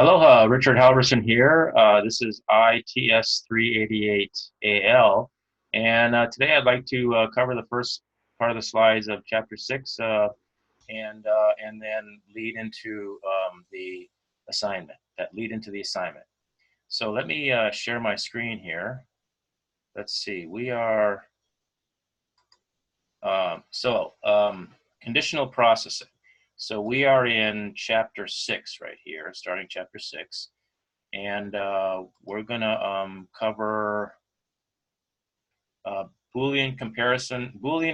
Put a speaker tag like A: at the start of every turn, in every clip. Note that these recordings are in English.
A: Aloha, Richard Halverson here. This is ITS388AL, and today I'd like to cover the first part of the slides of Chapter 6 and then lead into the assignment, So let me share my screen here. Let's see, we are, conditional processing. So we are in Chapter 6 right here, starting Chapter 6. And we're going to cover Boolean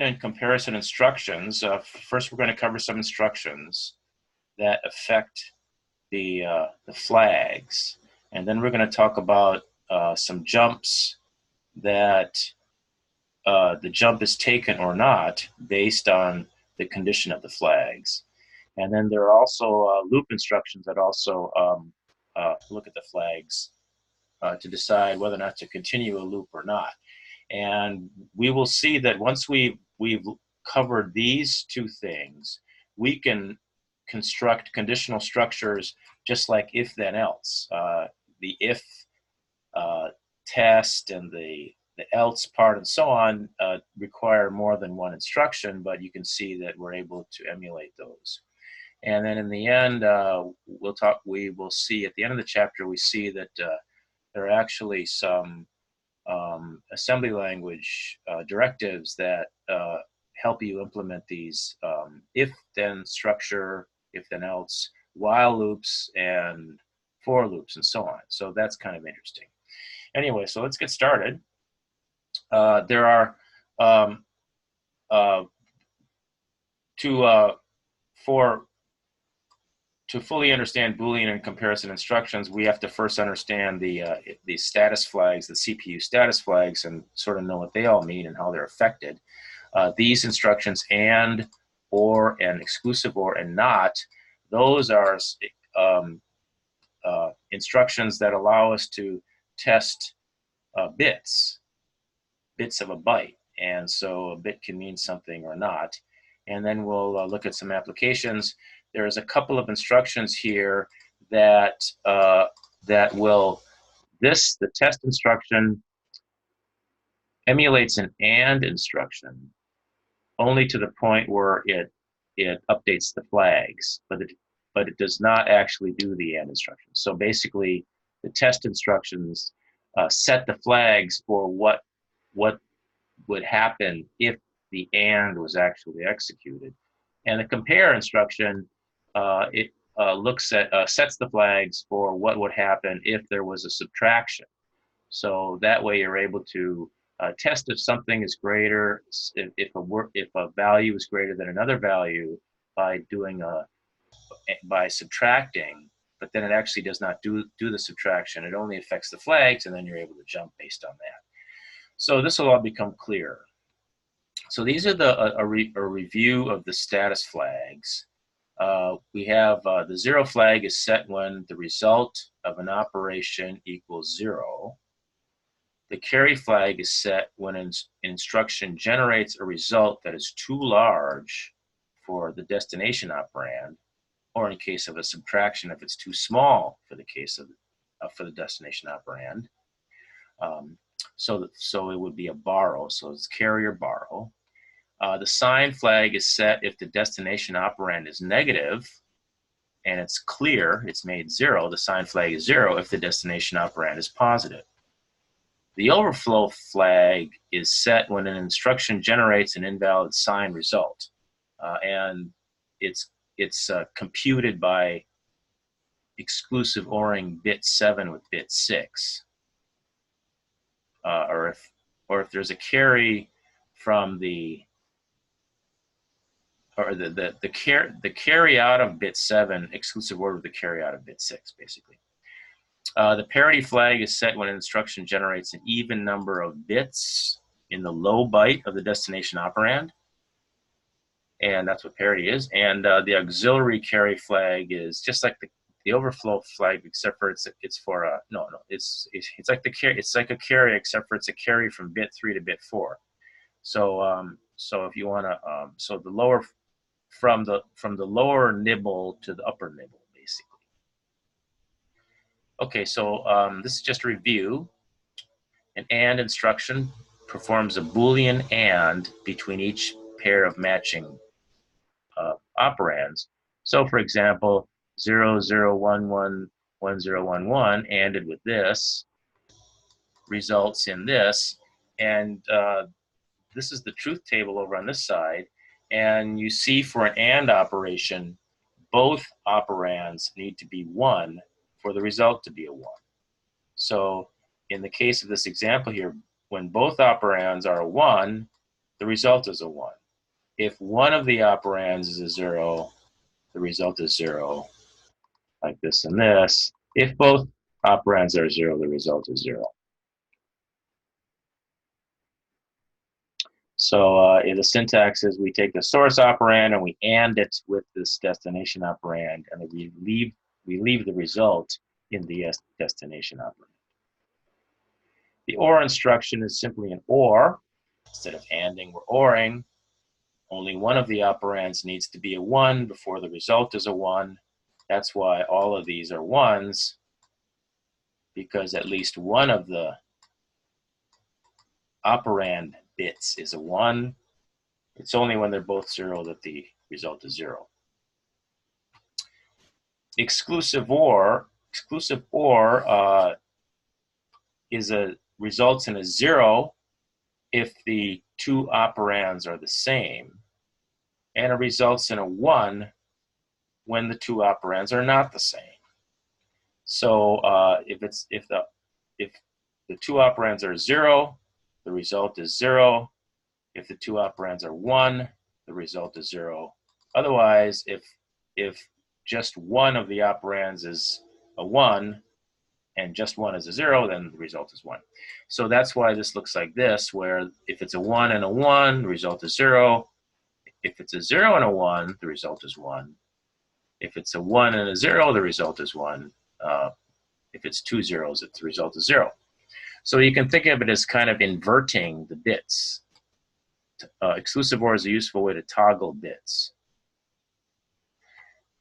A: and comparison instructions. First, we're going to cover some instructions that affect the flags, and then we're going to talk about some jumps that the jump is taken or not based on the condition of the flags. And then there are also loop instructions that also look at the flags to decide whether or not to continue a loop or not. And we will see that once we've covered these two things, we can construct conditional structures just like if then else. The if test and the else part and so on require more than one instruction, but you can see that we're able to emulate those. And then in the end, we will see at the end of the chapter, we see that there are actually some assembly language directives that help you implement these if-then structure, if-then-else, while loops, and for loops, and so on. So that's kind of interesting. Anyway, so let's get started. There are to fully understand Boolean and comparison instructions, we have to first understand the status flags, the CPU status flags, and sort of know what they all mean and how they're affected. These instructions, and, or, and, exclusive or, and not, those are instructions that allow us to test bits of a byte. And so a bit can mean something or not. And then we'll look at some applications. There's a couple of instructions here that the test instruction emulates an AND instruction only to the point where it updates the flags, but it does not actually do the AND instruction. So basically, the test instructions set the flags for what would happen if the AND was actually executed. And the compare instruction, sets the flags for what would happen if there was a subtraction. So that way you're able to test if something is greater, if a value is greater than another value by subtracting, but then it actually does not do the subtraction. It only affects the flags, and then you're able to jump based on that. So this will all become clear. So these are a review of the status flags. We have the 0 flag is set when the result of an operation equals 0. The carry flag is set when an instruction generates a result that is too large for the destination operand, or in case of a subtraction, if it's too small for the case of for the destination operand. So it would be a borrow. So it's carry or borrow. The sign flag is set if the destination operand is negative and it's clear, it's made 0. The sign flag is 0 if the destination operand is positive. The overflow flag is set when an instruction generates an invalid sign result, and it's computed by exclusive ORing bit 7 with bit 6, or if there's a carry from the carry out of bit 7, exclusive OR with the carry out of bit 6, basically. The parity flag is set when an instruction generates an even number of bits in the low byte of the destination operand, and that's what parity is. And the auxiliary carry flag is just like the overflow flag, except for it's for a it's like the carry. It's like a carry, except for it's a carry from bit 3 to bit 4. So so if you want to so the lower from the lower nibble to the upper nibble, basically. Okay, so this is just a review. An AND instruction performs a Boolean AND between each pair of matching operands. So, for example, 0, 0, 1, 1, 1, 0, 1, 1 ANDed with this results in this. And this is the truth table over on this side. And you see for an AND operation, both operands need to be 1 for the result to be a 1. So in the case of this example here, when both operands are a 1, the result is a 1. If one of the operands is a 0, the result is 0, like this and this. If both operands are 0, the result is 0. So the syntax is we take the source operand and we AND it with this destination operand, and then we leave the result in the destination operand. The OR instruction is simply an OR. Instead of ANDing, we're ORing. Only one of the operands needs to be a 1 before the result is a 1. That's why all of these are 1s, because at least one of the operand bits is a 1. It's only when they're both 0 that the result is 0. Exclusive OR results in a 0 if the two operands are the same, and it results in a 1 when the two operands are not the same. So if the two operands are 0, the result is 0. If the two operands are 1, the result is 0. Otherwise, if just one of the operands is a 1 and just one is a 0, then the result is 1. So that's why this looks like this, where if it's a 1 and a 1, the result is 0. If it's a 0 and a 1, the result is 1. If it's a 1 and a 0, the result is 1. If it's two zeros, the result is 0. So you can think of it as kind of inverting the bits. Exclusive OR is a useful way to toggle bits.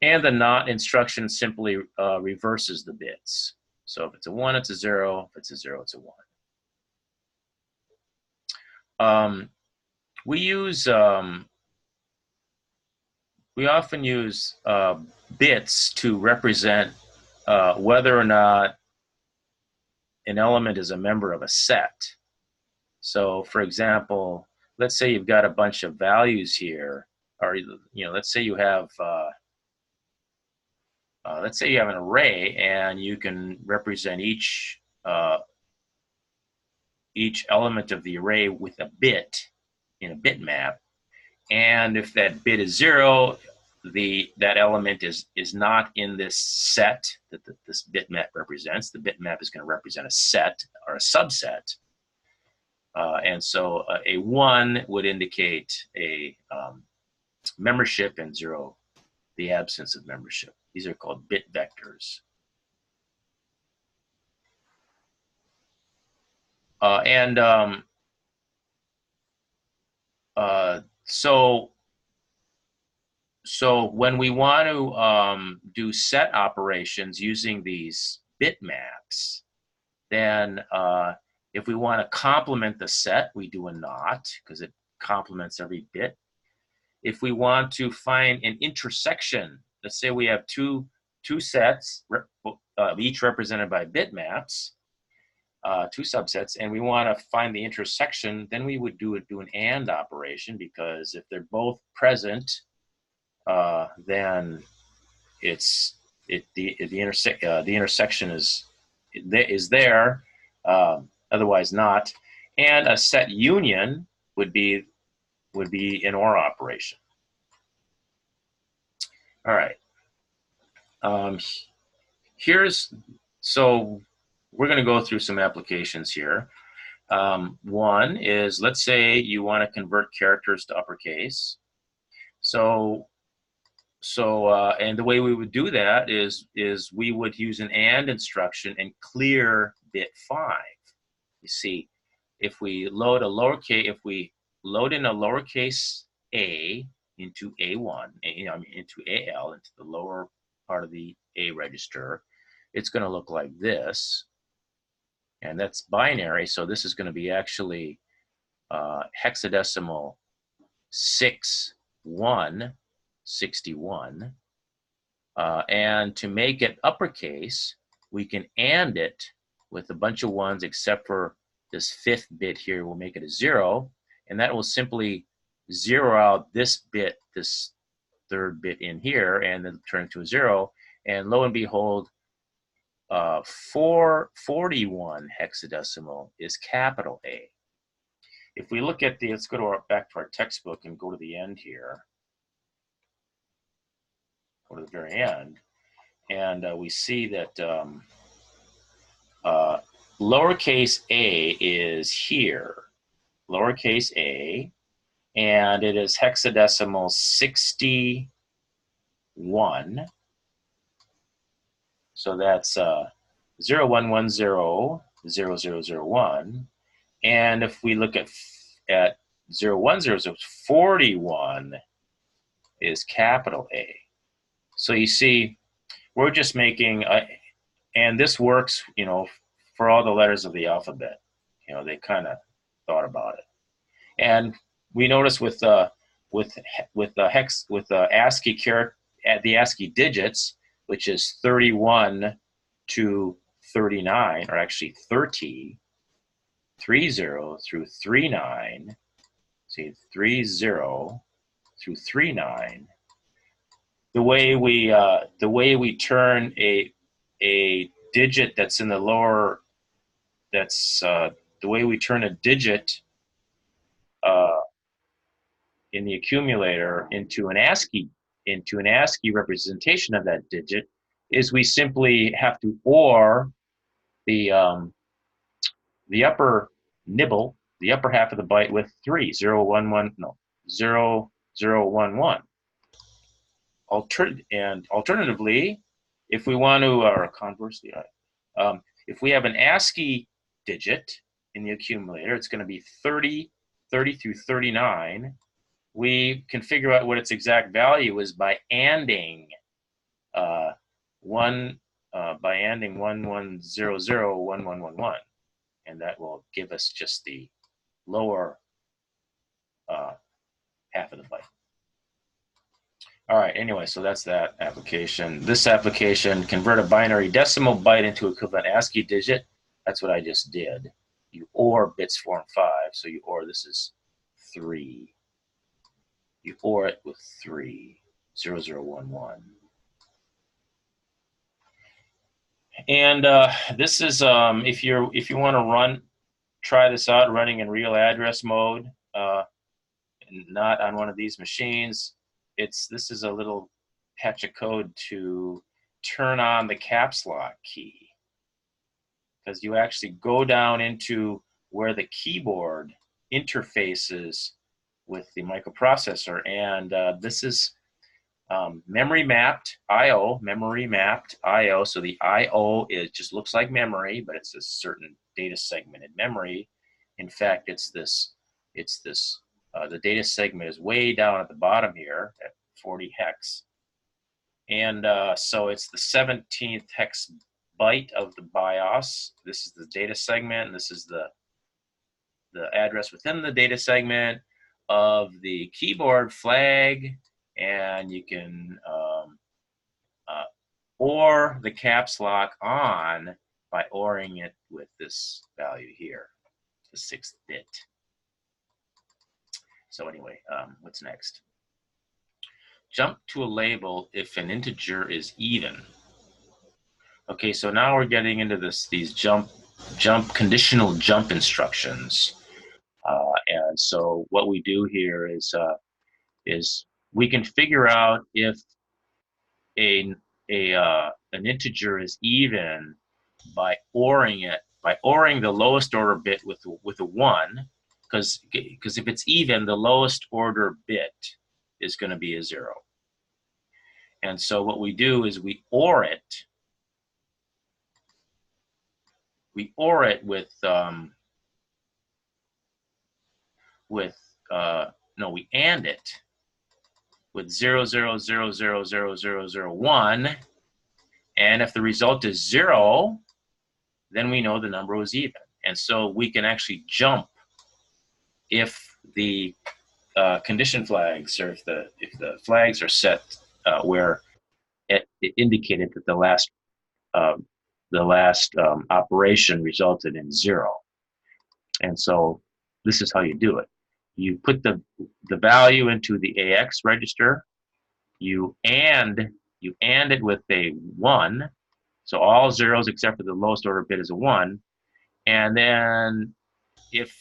A: And the NOT instruction simply reverses the bits. So if it's a 1, it's a 0. If it's a 0, it's a 1. We often use bits to represent whether or not an element is a member of a set. So, for example, let's say you've got a bunch of values here, or let's say you have an array, and you can represent each element of the array with a bit in a bitmap. And if that bit is 0, that element is not in this set that this bitmap represents. The bitmap is going to represent a set or a subset. And so a 1 would indicate a membership, and 0 the absence of membership. These are called bit vectors. So when we want to do set operations using these bitmaps, then if we want to complement the set, we do a NOT, because it complements every bit. If we want to find an intersection, let's say we have two sets, each represented by bitmaps, two subsets, and we want to find the intersection, then we would do an AND operation, because if they're both present, then the intersection is there, otherwise not. And a set union would be an OR operation. All right. So we're going to go through some applications here. One is, let's say you want to convert characters to uppercase. And the way we would do that is we would use an AND instruction and clear bit 5. You see, if we load in a lowercase a into A1, into AL, into the lower part of the A register, it's going to look like this. And that's binary, so this is going to be actually hexadecimal 6161. And to make it uppercase, we can AND it with a bunch of ones, except for this 5th bit here. We'll make it a 0, and that will simply zero out this bit, this 3rd bit in here, and then turn to a 0. And lo and behold, 441 hexadecimal is capital A. If we look at the, let's go to back to our textbook and go to the end here. Go to the very end, and we see that lowercase a is here, lowercase a, and it is hexadecimal 61. So that's 01100001. And if we look at 0100, 41 is capital A. So you see, we're just making, and this works, you know, for all the letters of the alphabet. You know, they kind of thought about it. And we notice with the ASCII character, the ASCII digits, which is 31 to 39, or actually 30 through 39. See, 30 through 39. The way we turn a digit that's in the lower, that's the way we turn a digit in the accumulator into an ASCII representation of that digit, is we simply have to OR the upper nibble, the upper half of the byte, with 3, 0, 1, 1, no, 0, 0, 1, 1. Alternatively, if we want to, or conversely, if we have an ASCII digit in the accumulator, it's going to be 30 through 39. We can figure out what its exact value is by ANDing 11001111, and that will give us just the lower half of the byte. All right, anyway, so that's that application. This application, convert a binary decimal byte into equivalent ASCII digit. That's what I just did. You OR bits 4 and 5, so you OR, this is 3. You OR it with 3, 0, 0, 1, 1. And this is, if you want to try this out running in real address mode, not on one of these machines, this is a little patch of code to turn on the caps lock key, because you actually go down into where the keyboard interfaces with the microprocessor, and this is memory mapped I/O, So the I/O just looks like memory, but it's a certain data segment in memory. In fact, the data segment is way down at the bottom here at 40 hex. And so it's the 17th hex byte of the BIOS. This is the data segment, and this is the address within the data segment of the keyboard flag. And you can OR the caps lock on by ORing it with this value here, the 6th bit. So anyway, what's next? Jump to a label if an integer is even. Okay, so now we're getting into these conditional jump instructions. And so what we do here is we can figure out if an integer is even by ORing it, by ORing the lowest order bit with a 1, because if it's even, the lowest order bit is going to be a 0. And so what we do is we OR it. We OR it with we AND it with 0, 0, 0, 0, 0, 0, 0, 1, And if the result is 0, then we know the number was even. And so we can actually jump if the condition flags, or if the flags are set where it indicated that the last operation resulted in 0. And so this is how you do it. You put the value into the AX register. You AND it with a 1. So all zeros except for the lowest order bit is a 1. And then if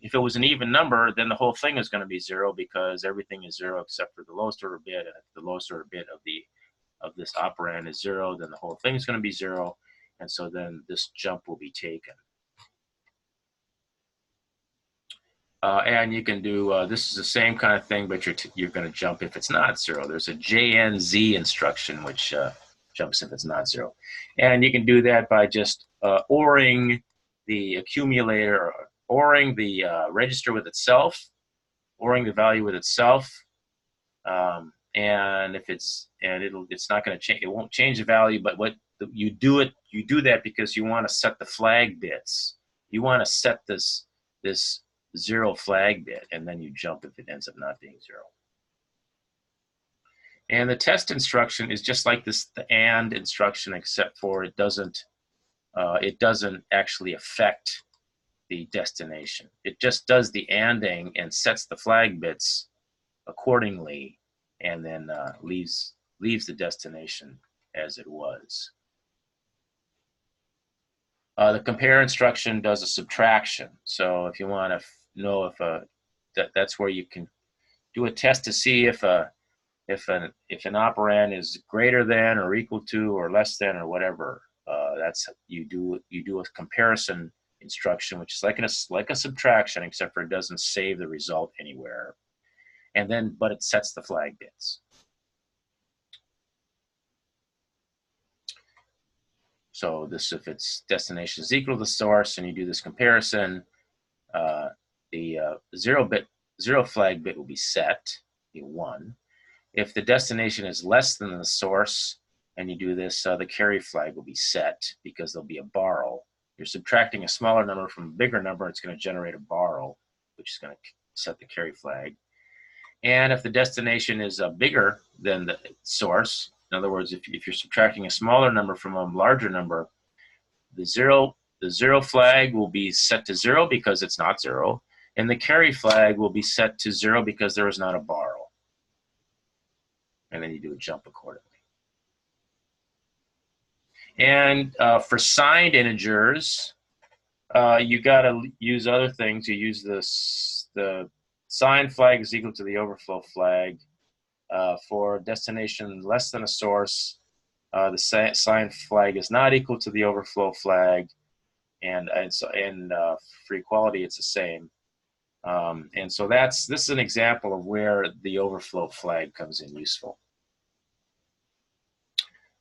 A: it was an even number, then the whole thing is going to be 0, because everything is 0 except for the lowest order bit. And if the lowest order bit of this operand is 0, then the whole thing is going to be 0. And so then this jump will be taken. And you can do, this is the same kind of thing, but you're going to jump if it's not 0. There's a JNZ instruction, which jumps if it's not 0. And you can do that by just ORing the accumulator, ORing the register with itself, ORing the value with itself. And if it's not going to change, it won't change the value, but what you do that because you want to set the flag bits. You want to set this 0 flag bit, and then you jump if it ends up not being 0. And the test instruction is just like the AND instruction, except for it doesn't actually affect the destination. It just does the ANDing and sets the flag bits accordingly, and then leaves the destination as it was. The compare instruction does a subtraction. So if you want to know if that's where you can do a test to see if an operand is greater than or equal to or less than or whatever. That's you do a comparison instruction, which is like a subtraction, except for it doesn't save the result anywhere. And then, but it sets the flag bits. So this, if its destination is equal to the source, and you do this comparison, the 0 flag bit will be set, be 1. If the destination is less than the source, and you do this, the carry flag will be set, because there'll be a borrow. You're subtracting a smaller number from a bigger number, it's going to generate a borrow, which is going to set the carry flag. And if the destination is bigger than the source, in other words, if you're subtracting a smaller number from a larger number, the 0 flag will be set to 0 because it's not 0, and the carry flag will be set to 0 because there is not a borrow. And then you do a jump accordingly. And for signed integers, you got to use other things. You use the signed flag is equal to the overflow flag. For destination less than a source, the signed flag is not equal to the overflow flag, and for equality, it's the same. And so this is an example of where the overflow flag comes in useful.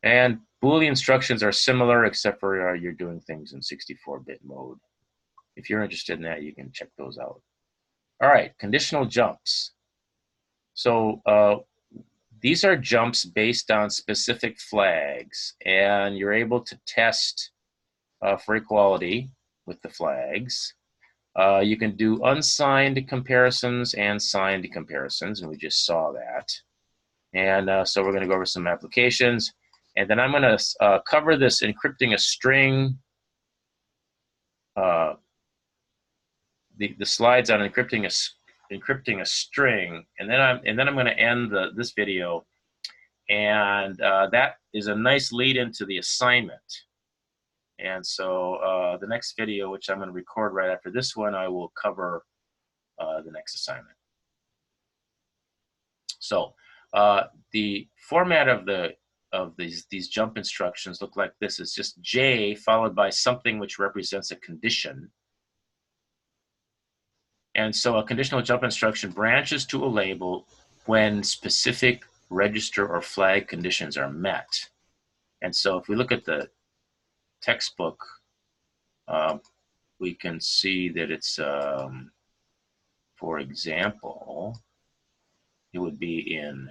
A: And Boolean instructions are similar, except for you're doing things in 64-bit mode. If you're interested in that, you can check those out. All right, conditional jumps. So these are jumps based on specific flags, and you're able to test for equality with the flags. You can do unsigned comparisons and signed comparisons, and we just saw that. And so we're going to go over some applications, and then I'm going to cover this encrypting a string, the slides on encrypting a string, and then I'm going to end this video, and that is a nice lead into the assignment. And so the next video, which I'm going to record right after this one, I will cover the next assignment. So the format of these jump instructions look like this. It's just J followed by something which represents a condition. And so a conditional jump instruction branches to a label when specific register or flag conditions are met. And so if we look at the textbook, we can see that it's, for example, it would be in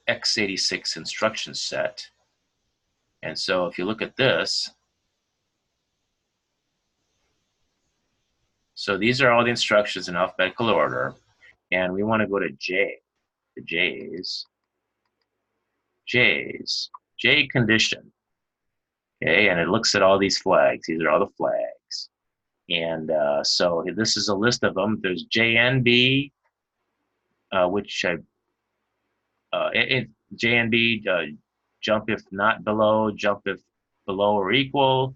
A: x86 instruction set. And so if you look at this, so these are all the instructions in alphabetical order, and we want to go to J, the J condition. Okay, and it looks at all these flags. These are all the flags. And so this is a list of them. There's JNB, which JNB, jump if not below, jump if below or equal.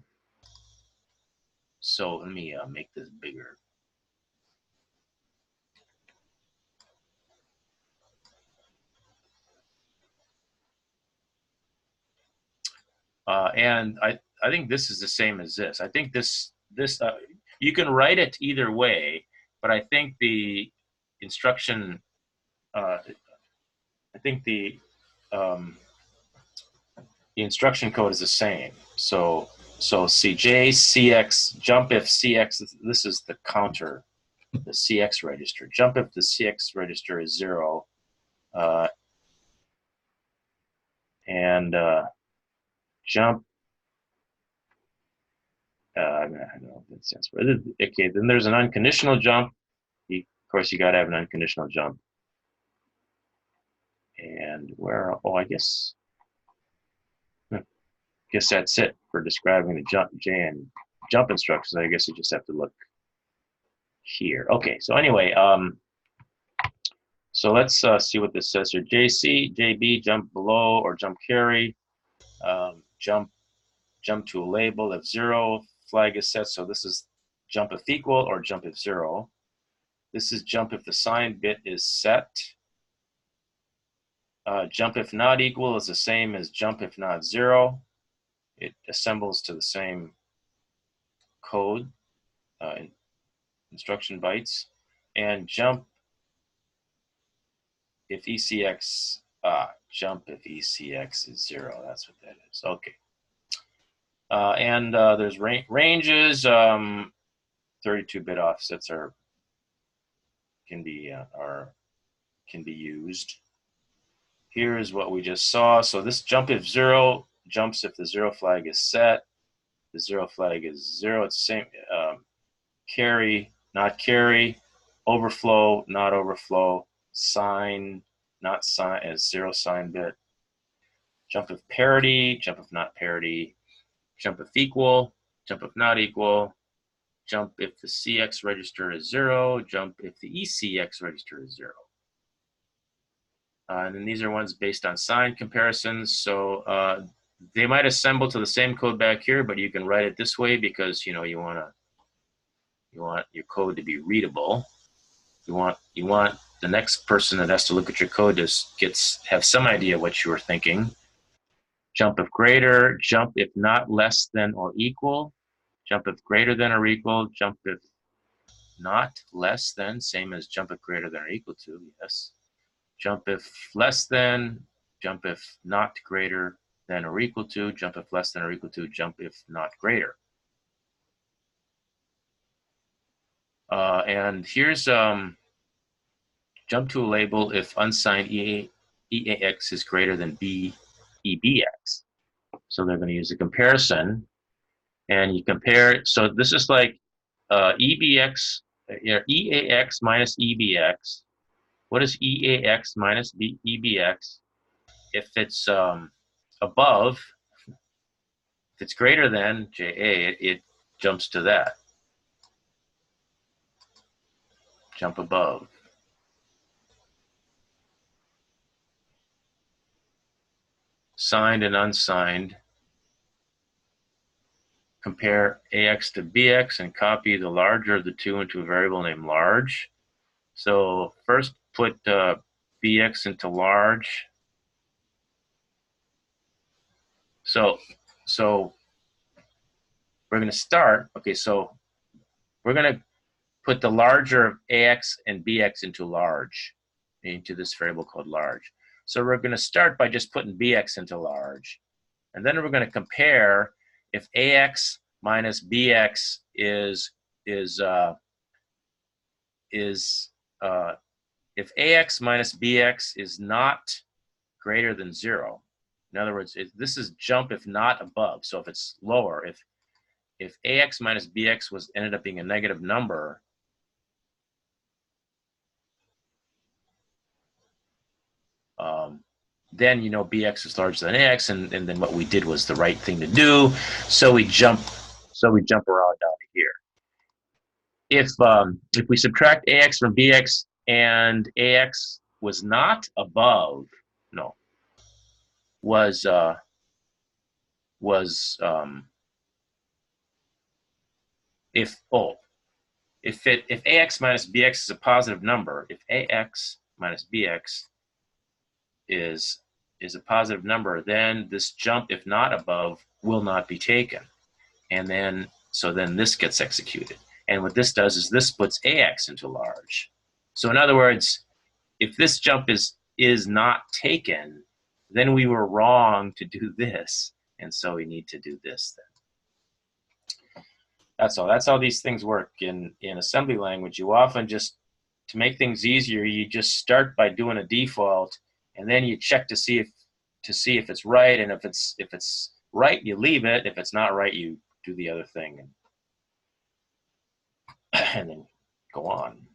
A: So let me make this bigger. And I think this is the same as this. I think this you can write it either way, but I think the instruction, I think the instruction code is the same. So CJ, CX, jump if CX, this is the counter, the CX register. Jump if the CX register is 0. And jump, I don't know what that stands for. Okay, then there's an unconditional jump. Of course, you got to have an unconditional jump. And where, oh, I guess that's it for describing the jump instructions. I guess you just have to look here. Okay, so anyway, so let's see what this says here. JC, JB, jump below or jump carry, jump to a label if 0, flag is set. So this is jump if equal or jump if 0. This is jump if the sign bit is set. Jump if not equal is the same as jump if not 0. It assembles to the same code, instruction bytes. And jump if ECX, jump if ECX is 0. That's what that is. Okay. And there's ranges. 32-bit offsets can be used. Here is what we just saw. So this jump if 0 jumps if the 0 flag is set. The 0 flag is 0. It's the same. Carry, not carry. Overflow, not overflow. Sign, not sign, as 0 sign bit. Jump if parity, jump if not parity. Jump if equal, jump if not equal. Jump if the CX register is 0. Jump if the ECX register is 0. And then these are ones based on sign comparisons. So they might assemble to the same code back here, but you can write it this way because you want your code to be readable. You want the next person that has to look at your code to have some idea what you were thinking. Jump if greater, jump if not less than or equal, jump if greater than or equal, jump if not less than, same as jump if greater than or equal to, yes. Jump if less than, jump if not greater than or equal to, jump if less than or equal to, jump if not greater. And here's jump to a label if unsigned EAX is greater than EBX. So they're going to use a comparison, and you compare. So this is like EAX minus EBX. What is EAX minus EBX? If it's above, if it's greater than JA, it jumps to that. Jump above. Signed and unsigned. Compare AX to BX and copy the larger of the two into a variable named large. So first put BX into large. So we're going to start, okay, so we're going to put the larger of AX and BX into large, into this variable called large. So we're going to start by just putting BX into large. And then we're going to compare if AX minus BX if AX minus BX is not greater than 0. In other words, this is jump if not above. So if it's lower, if ax minus bx ended up being a negative number, then you know bx is larger than ax, and then what we did was the right thing to do. So we jump around down to here. If we subtract ax from bx and ax was not above, no, was if ax minus bx is a positive number, if ax minus bx is a positive number, then this jump, if not above, will not be taken. And then, so then this gets executed. And what this does is this splits ax into large. So in other words, if this jump is not taken, then we were wrong to do this. And so we need to do this then. That's all. That's how these things work in assembly language. You often just, to make things easier, you just start by doing a default, and then you check to see if it's right. And if it's right, you leave it. If it's not right, you do the other thing, and then go on.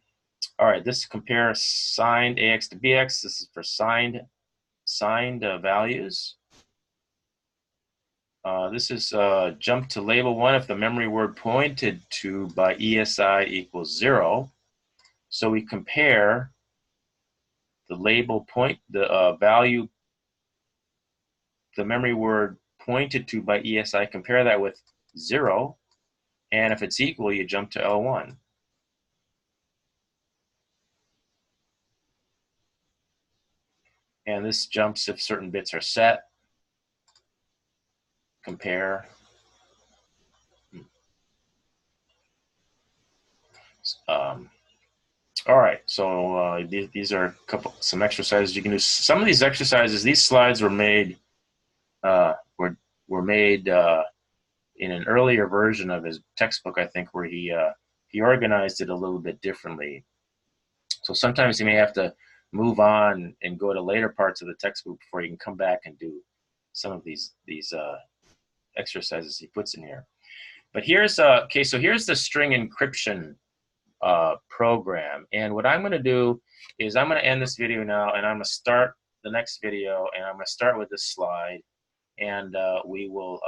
A: All right, this compares signed ax to bx. This is for signed values. This is jump to label 1 if the memory word pointed to by ESI equals 0. So we compare the label value, the memory word pointed to by ESI, compare that with 0, and if it's equal, you jump to L1. And this jumps if certain bits are set. Compare. All right, so these are some exercises you can do. Some of these exercises, these slides were made made in an earlier version of his textbook, I think, where he organized it a little bit differently. So sometimes you may have to move on and go to later parts of the textbook before you can come back and do some of these exercises he puts in here. But here's okay. So here's the string encryption program, and what I'm going to do is I'm going to end this video now, and I'm going to start the next video, and I'm going to start with this slide, and we will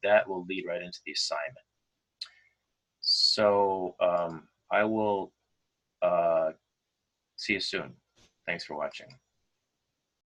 A: that will lead right into the assignment. So I will see you soon. Thanks for watching.